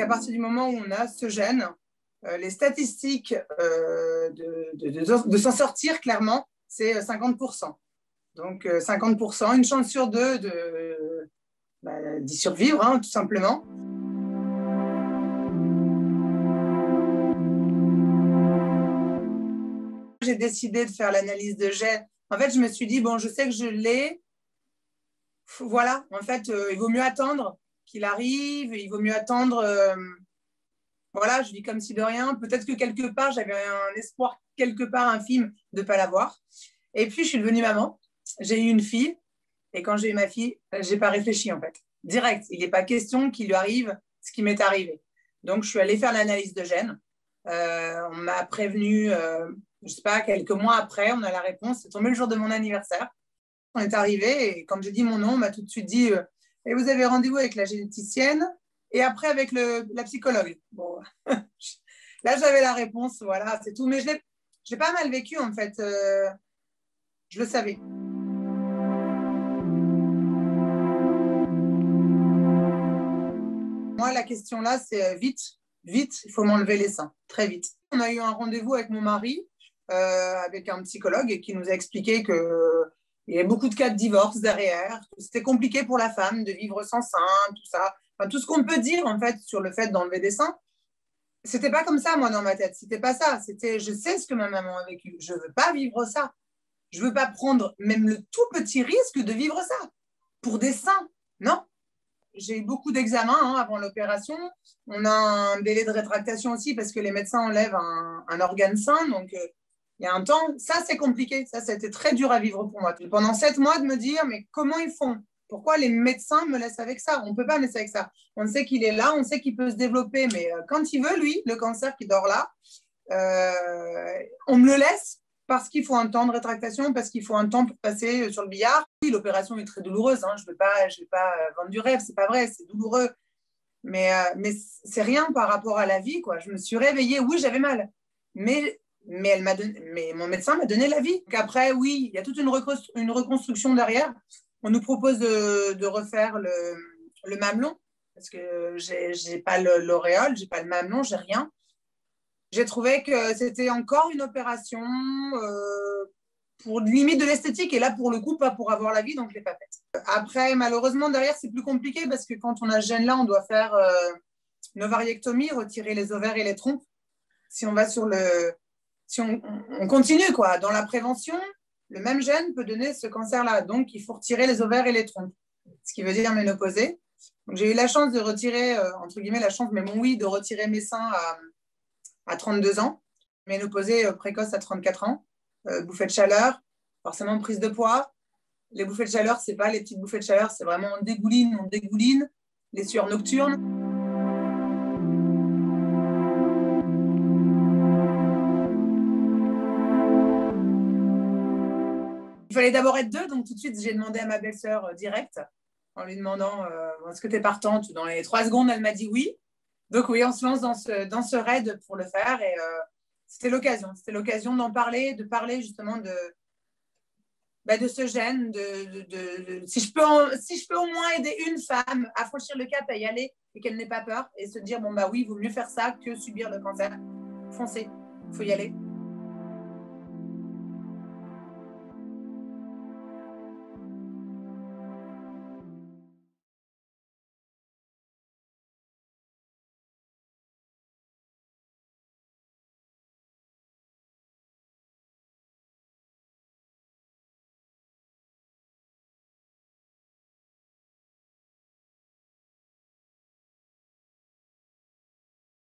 qu'à partir du moment où on a ce gène, les statistiques de s'en sortir, clairement, c'est 50%. Donc 50%, une chance sur deux d'y survivre, hein, tout simplement. J'ai décidé de faire l'analyse de gènes. En fait, je me suis dit, bon, je sais que je l'ai. Voilà, en fait, il vaut mieux attendre qu'il arrive, il vaut mieux attendre. Voilà, je vis comme si de rien. Peut-être que quelque part, j'avais un espoir, quelque part infime, de ne pas l'avoir. Et puis, je suis devenue maman. J'ai eu une fille. Et quand j'ai eu ma fille, je n'ai pas réfléchi, en fait. Direct. Il n'est pas question qu'il lui arrive ce qui m'est arrivé. Donc, je suis allée faire l'analyse de gènes. On m'a prévenu, je ne sais pas, quelques mois après, on a la réponse. C'est tombé le jour de mon anniversaire. On est arrivé et quand j'ai dit mon nom, on m'a tout de suite dit et vous avez rendez-vous avec la généticienne et après avec la psychologue. Bon, là j'avais la réponse, voilà, c'est tout. Mais je l'ai pas mal vécu en fait. Je le savais. Moi, la question là, c'est vite, il faut m'enlever les seins, très vite. On a eu un rendez-vous avec mon mari, avec un psychologue qui nous a expliqué que il y avait beaucoup de cas de divorce derrière. C'était compliqué pour la femme de vivre sans sein, tout ça. Enfin, tout ce qu'on peut dire, en fait, sur le fait d'enlever des seins. C'était pas comme ça, moi, dans ma tête. C'était pas ça. C'était, je sais ce que ma maman a vécu. Je veux pas vivre ça. Je veux pas prendre même le tout petit risque de vivre ça. Pour des seins. Non. J'ai eu beaucoup d'examens hein, avant l'opération. On a un délai de rétractation aussi parce que les médecins enlèvent un organe sain. Donc, il y a un temps, ça c'est compliqué, ça a été très dur à vivre pour moi. Pendant 7 mois de me dire, mais comment ils font? Pourquoi les médecins me laissent avec ça? On ne peut pas me laisser avec ça. On sait qu'il est là, on sait qu'il peut se développer, mais quand il veut, lui, le cancer qui dort là, on me le laisse parce qu'il faut un temps de rétractation, parce qu'il faut un temps pour passer sur le billard. Oui, l'opération est très douloureuse, hein. Je ne vais pas vendre du rêve, c'est pas vrai, c'est douloureux. Mais c'est rien par rapport à la vie, quoi. Je me suis réveillée, oui, j'avais mal, mais mon médecin m'a donné la vie. Donc après, oui, il y a toute une reconstruction derrière. On nous propose de refaire le mamelon parce que j'ai pas l'auréole, j'ai pas le mamelon, j'ai rien. J'ai trouvé que c'était encore une opération pour limite de l'esthétique et là pour le coup pas pour avoir la vie, donc je l'ai pas faite. Après, malheureusement derrière c'est plus compliqué parce que quand on a ce gène-là, on doit faire une ovariectomie, retirer les ovaires et les trompes. Si on va si on continue quoi, dans la prévention, le même gène peut donner ce cancer-là. Donc, il faut retirer les ovaires et les trompes, ce qui veut dire ménopausée. Donc, j'ai eu la chance de retirer, entre guillemets, la chance, mais bon, oui, de retirer mes seins à 32 ans, ménopausée précoce à 34 ans, bouffée de chaleur, forcément prise de poids. Les bouffées de chaleur, c'est pas les petites bouffées de chaleur, c'est vraiment on dégouline, les sueurs nocturnes. Il fallait d'abord être 2, donc tout de suite, j'ai demandé à ma belle-sœur direct en lui demandant est-ce que tu es partante? Dans les 3 secondes, elle m'a dit oui. Donc oui, on se lance dans ce raid pour le faire et c'était l'occasion. C'était l'occasion d'en parler, de parler justement de ce gène. Si je peux au moins aider une femme à franchir le cap, à y aller et qu'elle n'ait pas peur et se dire bon bah oui, il vaut mieux faire ça que subir le cancer. Foncez, il faut y aller.